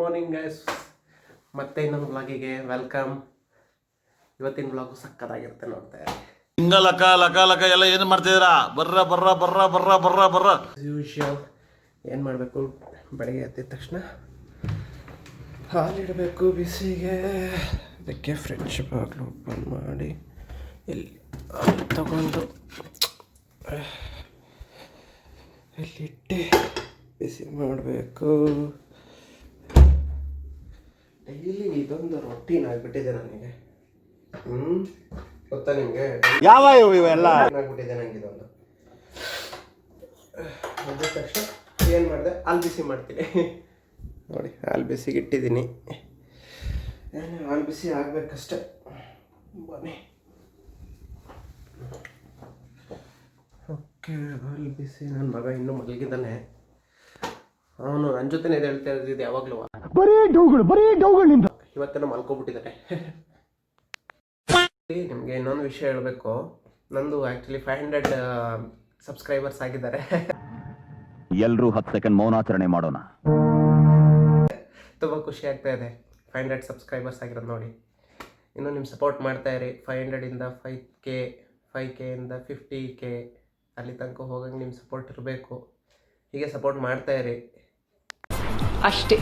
Morning guys, ಮತ್ತೆ ಇನ್ನೊಂದು ವ್ಲಾಗಿಗೆ welcome. ಇವತ್ತಿನ ವ್ಲಾಗು ಸಕ್ಕತ್ತಾಗಿರುತ್ತೆ, ನೋಡ್ತಾ ಇರಿ. ಹಿಂಗ ಲಕ ಲಕ ಲಕ ಎಲ್ಲ ಏನು ಮಾಡ್ತಿದ್ದೀರಾ? ಬರ್ರ ಬರ್ರ ಬರ್ರ ಬರ್ರ ಬರ್ರ ಬರ್ರ ಯೂಶುವಲ್ ಏನು ಮಾಡಬೇಕು, ಬೆಳಗ್ಗೆ ಎದ್ದಿದ ತಕ್ಷಣ ಹಾಲಿಡಬೇಕು ಬಿಸಿಗೆ. ಅದಕ್ಕೆ ಫ್ರಿಡ್ಜ್ ಬಾಗಿಲು ಓಪನ್ ಮಾಡಿ ಇಲ್ಲಿ ಹಾಲು ತಗೊಂಡು ಇಲ್ಲಿಟ್ಟು ಬಿಸಿ ಮಾಡಬೇಕು. ಡೈಲಿ ಇದೊಂದು ರೊಟೀನ್ ಆಗಿಬಿಟ್ಟಿದೆ ನನಗೆ. ಗೊತ್ತಾ ನಿಮಗೆ ಯಾವ ಇವೆಲ್ಲ ಆಗ್ಬಿಟ್ಟಿದೆ ನನಗೆ ಇದೊಂದು. ಅದ ತಕ್ಷಣ ಏನು ಮಾಡಿದೆ, ಹಾಲು ಬಿಸಿ ಮಾಡ್ತೀನಿ. ನೋಡಿ, ಹಾಲು ಬಿಸಿಗೆ ಇಟ್ಟಿದ್ದೀನಿ. ಹಾಲು ಬಿಸಿ ಆಗಬೇಕಷ್ಟೆ. ಬನ್ನಿ. ಓಕೆ, ಹಾಲು ಬಿಸಿ. ನನ್ನ ಮಗ ಇನ್ನೂ ಮಲಗಿದ್ದಾನೆ. ಅವನು ನನ್ನ ಜೊತೆನೇ ಹೇಳ್ತಾ ಇದ್ದಿದ್ದು ಯಾವಾಗಲೂ. ಬರೀ ಡೌಗಳಿಂದ ಇವತ್ತೇನೋ ಮಲ್ಕೊಬಿಟ್ಟಿದ್ದಾನೆ. ನಿಮಗೆ ಇನ್ನೊಂದು ವಿಷಯ ಹೇಳಬೇಕು. ನಂದು ಆ್ಯಕ್ಚುಲಿ 500 ಸಬ್ಸ್ಕ್ರೈಬರ್ಸ್ ಆಗಿದ್ದಾರೆ. ಎಲ್ಲರೂ 10 ಸೆಕೆಂಡ್ ಮೌನಾಚರಣೆ ಮಾಡೋಣ. ತುಂಬ ಖುಷಿ ಆಗ್ತಾ ಇದೆ 500 ಸಬ್ಸ್ಕ್ರೈಬರ್ಸ್ ಆಗಿರೋದು ನೋಡಿ. ಇನ್ನೂ ನಿಮ್ಮ ಸಪೋರ್ಟ್ ಮಾಡ್ತಾ ಇರಿ. 500ಇಂದ 5K ಇಂದ 50K ಅಲ್ಲಿ ತನಕ ಹೋಗಂಗೆ ನಿಮ್ಮ ಸಪೋರ್ಟ್ ಇರಬೇಕು. ಹೀಗೆ ಸಪೋರ್ಟ್ ಮಾಡ್ತಾ ಇರಿ ಅಷ್ಟೇ.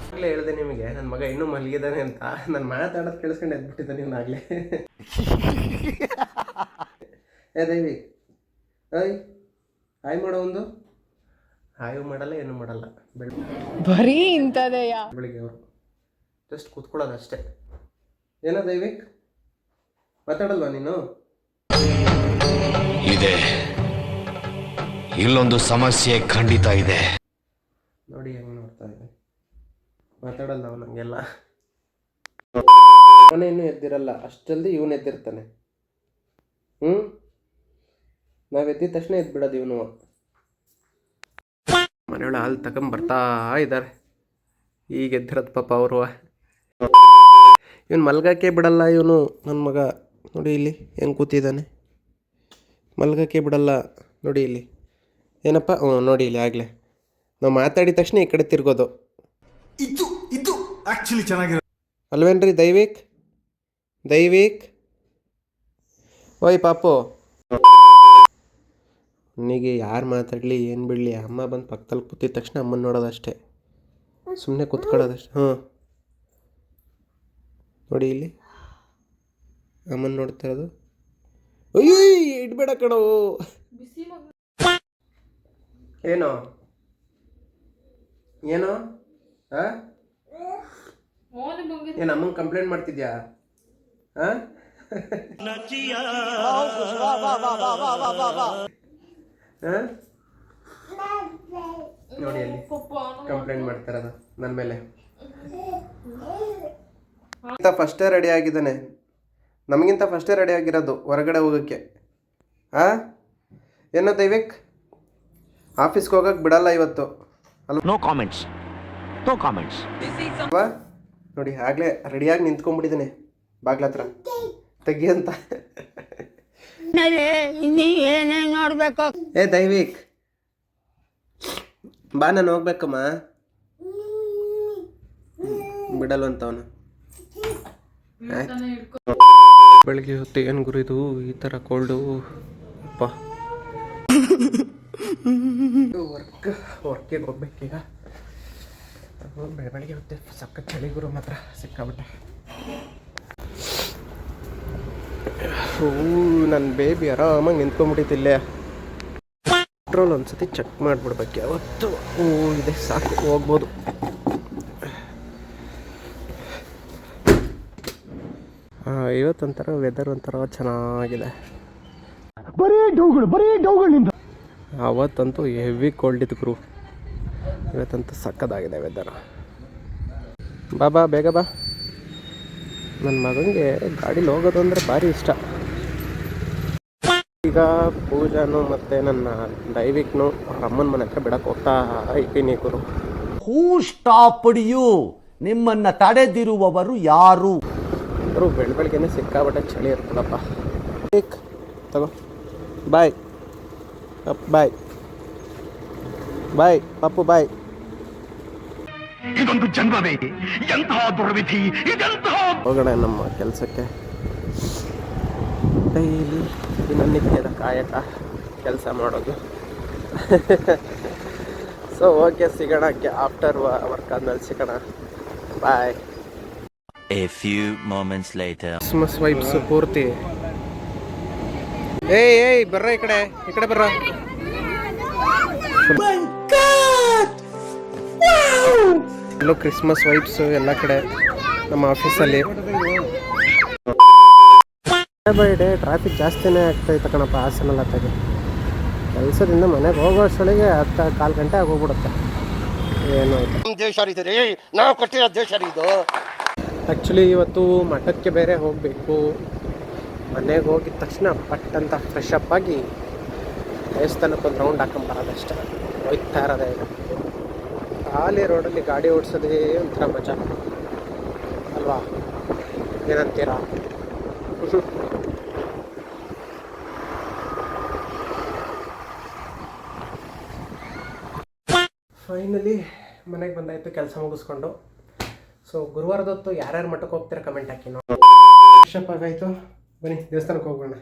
ಆಗಲೇ ಹೇಳಿದೆ ನಿಮಗೆ, ನನ್ನ ಮಗ ಇನ್ನೂ ಮಲಗಿದ್ದಾನೆ ಅಂತ. ನಾನು ಮಾತಾಡೋದು ಕೇಳಿಸ್ಕೊಂಡು ಎದ್ಬಿಟ್ಟಿದ್ದಾನೆ ಇವನಾಗಲೇ. ಏ ದೈವಿ, ಹಾಯ್ ಮಾಡೋ ಒಂದು. ಹಾಯ್ ಮಾಡಲ್ಲ, ಏನು ಮಾಡಲ್ಲ. ಬರೀ ಇಂಥದೆಯಾ ಬೆಳಿಗ್ಗೆ ಅವರು ಜಸ್ಟ್ ಕೂತ್ಕೊಳ್ಳೋದು ಅಷ್ಟೇ. ಏನೋ ದೈವಿಕ್, ಮಾತಾಡಲ್ವಾ ನೀನು? ಇದೆ, ಇಲ್ಲೊಂದು ಸಮಸ್ಯೆ ಖಂಡಿತ ಇದೆ. ನೋಡಿ ಹೆಂಗೆ ನೋಡ್ತಾ ಇದೆ. ಮಾತಾಡಲ್ಲ ಅವನು ಹಂಗೆಲ್ಲ. ಅವನೇ ಇನ್ನೂ ಎದ್ದಿರಲ್ಲ, ಅಷ್ಟು ಜಲ್ದಿ ಇವನು ಎದ್ದಿರ್ತಾನೆ. ನಾವು ಎದ್ದಿದ ತಕ್ಷಣ ಎದ್ಬಿಡೋದು ಇವನು. ಮನೆಯೊಳ ಹಾಲು ತಗೊಂಬರ್ತಾ ಇದ್ದಾರೆ. ಈಗ ಎದ್ದಿರೋದು ಪಾಪ ಅವರು. ಇವನು ಮಲ್ಗಕ್ಕೆ ಬಿಡಲ್ಲ ಇವನು, ನನ್ನ ಮಗ. ನೋಡಿ ಇಲ್ಲಿ ಹೆಂಗೆ ಕೂತಿದ್ದಾನೆ, ಮಲ್ಗಕ್ಕೆ ಬಿಡಲ್ಲ. ನೋಡಿ ಇಲ್ಲಿ ಏನಪ್ಪ, ನೋಡಿ ಇಲ್ಲಿ ಆಗಲೇ ನಾವು ಮಾತಾಡಿದ ತಕ್ಷಣ ಈ ಕಡೆ ತಿರ್ಗೋದು. ಇದು ಆಕ್ಚುಲಿ ಚೆನ್ನಾಗಿರೋ ಅಲ್ವೇನ್ರಿ ದೈವಿಕ್ ಓಯ್ ಪಾಪು. ಅವನಿಗೆ ಯಾರು ಮಾತಾಡಲಿ ಏನು ಬಿಡಲಿ, ಅಮ್ಮ ಬಂದು ಪಕ್ಕದಲ್ಲಿ ಕೂತಿದ ತಕ್ಷಣ ಅಮ್ಮನ ನೋಡೋದಷ್ಟೇ, ಸುಮ್ಮನೆ ಕೂತ್ಕೊಳ್ಳೋದಷ್ಟೆ. ನೋಡಿ ಇಲ್ಲಿ ಅಮ್ಮನ ನೋಡ್ತಾ ಇರೋದು. ಅಯ್ಯೋ ಇಡ್ಬೇಡ ಕಣೋ. ಏನೋ ಏನು ಏನು ಅಮ್ಮಂಗೆ ಕಂಪ್ಲೇಂಟ್ ಮಾಡ್ತಿದ್ಯಾ? ನೋಡಿ ಅಲ್ಲಿ ಕಂಪ್ಲೇಂಟ್ ಮಾಡ್ತಾರದು ನನ್ನ ಮೇಲೆ. ಫಸ್ಟೇ ರೆಡಿ ಆಗಿದ್ದಾನೆ, ನಮಗಿಂತ ಫಸ್ಟೇ ರೆಡಿ ಆಗಿರೋದು ಹೊರಗಡೆ ಹೋಗೋಕ್ಕೆ. ಏನೋ ದೈವಿಕ್, ಆಫೀಸ್ಗೆ ಹೋಗಕ್ಕೆ ಬಿಡಲ್ಲ ಇವತ್ತು ನೋ ಕಾಮೆಂಟ್ಸ್ ಅಲ್ವಾ? ನೋಡಿ ಆಗಲೇ ರೆಡಿಯಾಗಿ ನಿಂತ್ಕೊಂಡ್ಬಿಟ್ಟಿದ್ದಾನೆ ಬಾಗ್ಲ ಹತ್ರ, ತೆಗಿ ಅಂತ. ನೋಡ್ಬೇಕು. ಏ ದೈವಿಕ್ ಬಾ, ನಾನು ಹೋಗ್ಬೇಕಮ್ಮ. ಬಿಡಲ್ವಂತವನು. ಬೆಳಿಗ್ಗೆ ಹೊತ್ತು ಏನು ಗುರಿದು ಈ ಥರ ಕೋಲ್ಡು ಅಪ್ಪ. ವರ್ಕಿಗೆ ಹೋಗ್ಬೇಕೀಗ. ಬೆಳಗ್ಗೆ ಹೊತ್ತೆ ಸಕ್ಕ ಚಳಿ ಗುರು, ಮಾತ್ರ ಸಿಕ್ಕಾಬಿಟ್ಟೆ. ನನ್ನ ಬೇಬಿ ಆರಾಮಾಗಿ ನಿಂತ್ಕೊಂಡ್ಬಿಟ್ಟಿತ್ತಿಲ್ಲೇ. ಪೆಟ್ರೋಲ್ ಒಂದ್ಸತಿ ಚೆಕ್ ಮಾಡಿಬಿಡ್ಬೇಕು ಯಾವತ್ತು. ಇದೆ ಸಾಕು, ಹೋಗ್ಬೋದು. ಇವತ್ತೊಂಥರ ವೆದರ್ ಒಂಥರ ಚೆನ್ನಾಗಿದೆ. ಬರೀ ಡೌಗಳಿಂದ. ಅವತ್ತಂತೂ ಹೆವಿ ಕೋಲ್ಡ್ ಇತ್ತು ಗುರು, ಇವತ್ತಂತೂ ಸಕ್ಕದಾಗಿದೆ ವೆದರ್. ಬಾ ಬೇಗ ಬಾ. ನನ್ನ ಮಗನಿಗೆ ಗಾಡೀಲಿ ಹೋಗೋದು ಅಂದರೆ ಭಾರಿ ಇಷ್ಟ. ಈಗ ಪೂಜಾನು ಮತ್ತು ನನ್ನ ದೈವಿಕ್ನು ಅವ್ರ ಅಮ್ಮನ ಮನೆ ಹತ್ರ ಬಿಡಕ್ಕೆ ಹೋಗ್ತಾ ಇದ್ದೀನಿ ಗುರು. ಹೂ ಸ್ಟಾಪ್ಡ್ ಯು? ನಿಮ್ಮನ್ನು ತಡೆದಿರುವವರು ಯಾರು? ಅವರು ಬೆಳಗ್ಗೆನೇ ಸಿಕ್ಕಾಬಟ್ಟೆ ಚಳಿ ಇರ್ತದಪ್ಪ. ತಗೋ, ಬಾಯ್ ಬಾಯ್ ಬಾಯ್ ಪಪ್ಪು ಬಾಯ್. ಇದೊಂದು ಜನ್ಮವೇ ಎಂತಹ ದುರ್ವಿಧಿ ಇದೆಂತಹ ಹೋಗೋಣ ನಮ್ಮ ಕೆಲಸಕ್ಕೆ. ಡೈಲಿ ದಿನನಿತ್ಯದ ಕಾಯಕ ಕೆಲಸ ಮಾಡೋದು. ಸೊ ಓಕೆ, ಸಿಗೋಣ ಆಫ್ಟರ್ ವರ್ಕ್ ಆದ್ಮೇಲೆ ಸಿಗೋಣ. ಬಾಯ್. A few moments later. Christmas vibes ಪೂರ್ತಿ. ಏಯ್ ಬರ್ರ ಈ ಕಡೆ ಬರ್ರ. ಎಲ್ಲೋ ಕ್ರಿಸ್ಮಸ್ ವೈಬ್ಸ್ ಎಲ್ಲ ಕಡೆ ನಮ್ಮ ಆಫೀಸಲ್ಲಿ. ಬೈ ಡೇ ಟ್ರಾಫಿಕ್ ಜಾಸ್ತಿನೇ ಆಗ್ತೈತೆ ಕಣಪ್ಪ ಹಾಸನಲ್ಲ ತೆಗೆ. ಕೆಲಸದಿಂದ ಮನೆಗೆ ಹೋಗೋ ಅಷ್ಟೊಳಗೆ 4 ಗಂಟೆ ಆಗೋಗ್ಬಿಡುತ್ತೆ. ಏನು ದೇಶ ರೀ, ನಾವು ಕೊಟ್ಟಿರೋ ದೇಶ ಇದು. ಆ್ಯಕ್ಚುಲಿ ಇವತ್ತು ಮಠಕ್ಕೆ ಬೇರೆ ಹೋಗಬೇಕು. ಮನೆಗೆ ಹೋಗಿದ ತಕ್ಷಣ ಪಟ್ ಅಂತ ಫ್ರೆಶ್ ಅಪ್ ಆಗಿ ದೇವಸ್ಥಾನಕ್ಕೆ ಒಂದು ರೌಂಡ್ ಹಾಕೊಂಬರೋದಷ್ಟೇ. ಹೋಯ್ತಾ ಇರೋದೇ ಈಗ. ಖಾಲಿ ರೋಡಲ್ಲಿ ಗಾಡಿ ಓಡಿಸೋದೇ ಒಂಥರ ಮಜಾ ಅಲ್ವಾ, ಏನಂತೀರಾ? ಫೈನಲಿ ಮನೆಗೆ ಬಂದಾಯಿತು ಕೆಲಸ ಮುಗಿಸ್ಕೊಂಡು. ಸೊ ಗುರುವಾರದೊತ್ತು ಯಾರ್ಯಾರು ಮಠಕ್ಕೆ ಹೋಗ್ತೀರಾ ಕಮೆಂಟ್ ಹಾಕಿ. ನಾವು ಫ್ರೆಶಪ್ ಆಗಾಯಿತು, ಬನ್ನಿ ದೇವಸ್ಥಾನಕ್ಕೆ ಹೋಗೋಣ.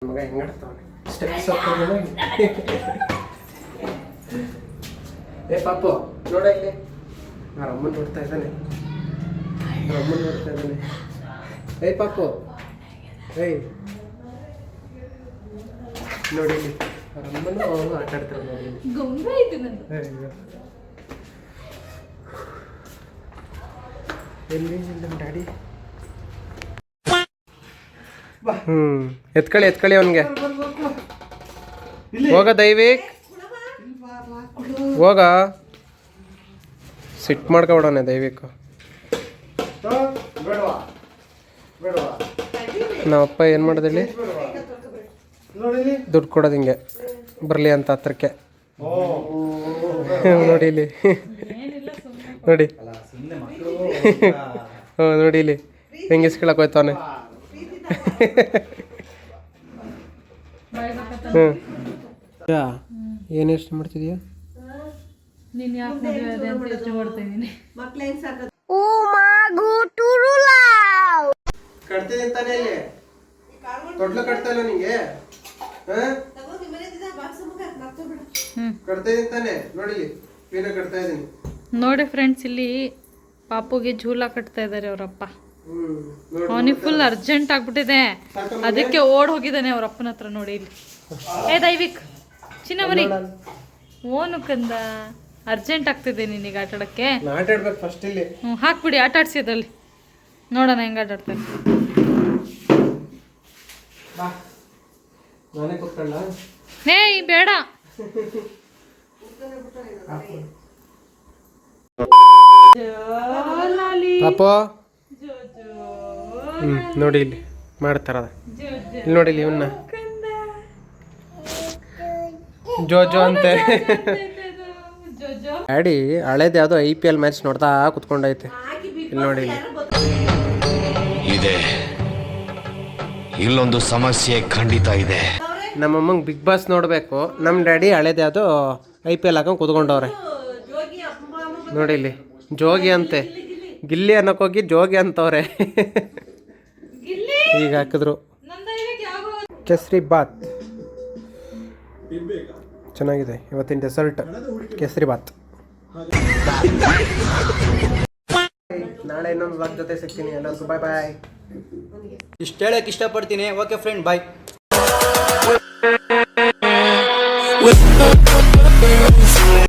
ಮಗ ಹೆಂಗಾಡ್ತಾವನೆ ಸ್ಟೆಪ್ಸ್ ಹಾಕೋಣ. ಏ ಪಾಪು ನೋಡ ಇಲ್ಲಿ, ರಮ್ಮನ್ ನೋಡ್ತಾ ಇದ್ದಾನೆ. ಏಯ್ ಪಾಪು, ಏಯ್ ನೋಡಿ ಇಲ್ಲಿ ರಮ್ಮನು ಅವನು ಆಟ ಆಡ್ತಾರೆ ನೋಡಿ. ಎಲ್ಲಿ ನಮ್ಮ ಡ್ಯಾಡಿ? ಎತ್ಕೊಳ್ಳಿ ಅವನಿಗೆ. ಹೋಗ ದೈವಿಕ್, ಹೋಗ. ಸಿಟ್ ಮಾಡ್ಕೊಬಿಡೋಣ ದೈವಿಕ್. ನಾವಪ್ಪ ಏನು ಮಾಡೋದಿಲ್ಲಿ, ದುಡ್ಡು ಕೊಡೋದು ಹಿಂಗೆ ಬರಲಿ ಅಂತ ಹತ್ರಕ್ಕೆ. ನೋಡಿ ಇಲ್ಲಿ, ನೋಡಿ ನೋಡಿ ಇಲ್ಲಿ ಹೆಂಗೆ ಇಸ್ಕೊಳಕ್ಕೆ ಹೋಯ್ತವನೆ. ಏನು ಯೋಚನೆ ಮಾಡ್ತಿದ್ಯಾ? ಕಟ್ತಿದ್ದೀನಿ ತಾನೇ ಇಲ್ಲಿ, ತೊಟ್ಲು ಕಟ್ತಾ ಇಲ್ಲ ನಿಂಗೆ? ಕಟ್ತಾ ಇದೀನಿ ತಾನೆ, ನೋಡಿ ಏನ ಕಟ್ತಾ ಇದೀನಿ ನೋಡಿ ಫ್ರೆಂಡ್ಸ್. ಇಲ್ಲಿ ಪಾಪುಗೆ ಜೂಲ ಕಟ್ತಾ ಇದ್ದಾರೆ ಅವರಪ್ಪ. ಅವನಿಗೆ ಫುಲ್ ಅರ್ಜೆಂಟ್ ಆಗ್ಬಿಟ್ಟಿದೆ, ಅದಕ್ಕೆ ಓಡ್ ಹೋಗಿದ್ದಾನೆ ಅವ್ರ ಅಪ್ಪನ ಹತ್ರ. ನೋಡಿ ಇಲ್ಲಿ, ಏ ದೈವಿಕ್ ಚಿನ್ನ ಬರೀ ಓನು ಕಂದ, ಅರ್ಜೆಂಟ್ ಆಗ್ತಿದೆ ನಿನಗೆ ಆಟ ಆಡಕ್ಕೆ. ಆಟ ಆಡ್ಬೇಕು ಫಸ್ಟ್ ಇಲ್ಲಿ. ಹಾಕ್ಬಿಡಿ, ಆಟ ಆಡ್ಸಿ ಅದ್ರಲ್ಲಿ ನೋಡೋಣ ಹೆಂಗ ಆಟ ಆಡ್ತಾನೆ. ನಾನೇ ಕೂತ್ಕೊಳ್ಳ? ಏಯ್ ಬೇಡ. ಪಾಪು ನೋಡಿ ಇಲ್ಲಿ ಮಾಡ್ತಾರದ. ಇಲ್ಲಿ ನೋಡಿ ಇಲ್ಲಿ ಇವನ್ನ ಜೋ ಅಂತೆ. ಡ್ಯಾಡಿ ಹಳೇದು ಯಾವುದೋ IPL ಮ್ಯಾಚ್ ನೋಡ್ತಾ ಕುತ್ಕೊಂಡೈತೆ. ಇಲ್ಲಿ ನೋಡಿ ಇಲ್ಲಿ ಇದೆ, ಇಲ್ಲೊಂದು ಸಮಸ್ಯೆ ಖಂಡಿತ ಇದೆ. ನಮ್ಮಮ್ಮಂಗೆ ಬಿಗ್ ಬಾಸ್ ನೋಡಬೇಕು, ನಮ್ಮ ಡ್ಯಾಡಿ ಹಳೇದು ಯಾವುದೋ IPL ಹಾಕೊಂಡು ಕುತ್ಕೊಂಡವ್ರೆ. ನೋಡಿ ಇಲ್ಲಿ ಜೋಗಿ ಅಂತೆ, ಗಿಲ್ಲಿ ಅನ್ನೋಕ್ಕೋಗಿ ಜೋಗಿ ಅಂತವ್ರೆ. ಈಗ ಹಾಕಿದ್ರು ಕೇಸರಿ ಬಾತ್. ಚೆನ್ನಾಗಿದೆ ಇವತ್ತಿನ ಡೆಸರ್ಟ್, ಕೇಸರಿ ಬಾತ್. ನಾಳೆ ಇನ್ನೊಂದು ವ್ಲಾಗ್ ಜೊತೆ ಸಿಗ್ತೀನಿ. ಎಲ್ಲರಿಗೂ ಬಾಯ್ ಬಾಯ್. ಇಷ್ಟು ಹೇಳಕ್ಕೆ ಇಷ್ಟಪಡ್ತೀನಿ. ಓಕೆ ಫ್ರೆಂಡ್, ಬಾಯ್.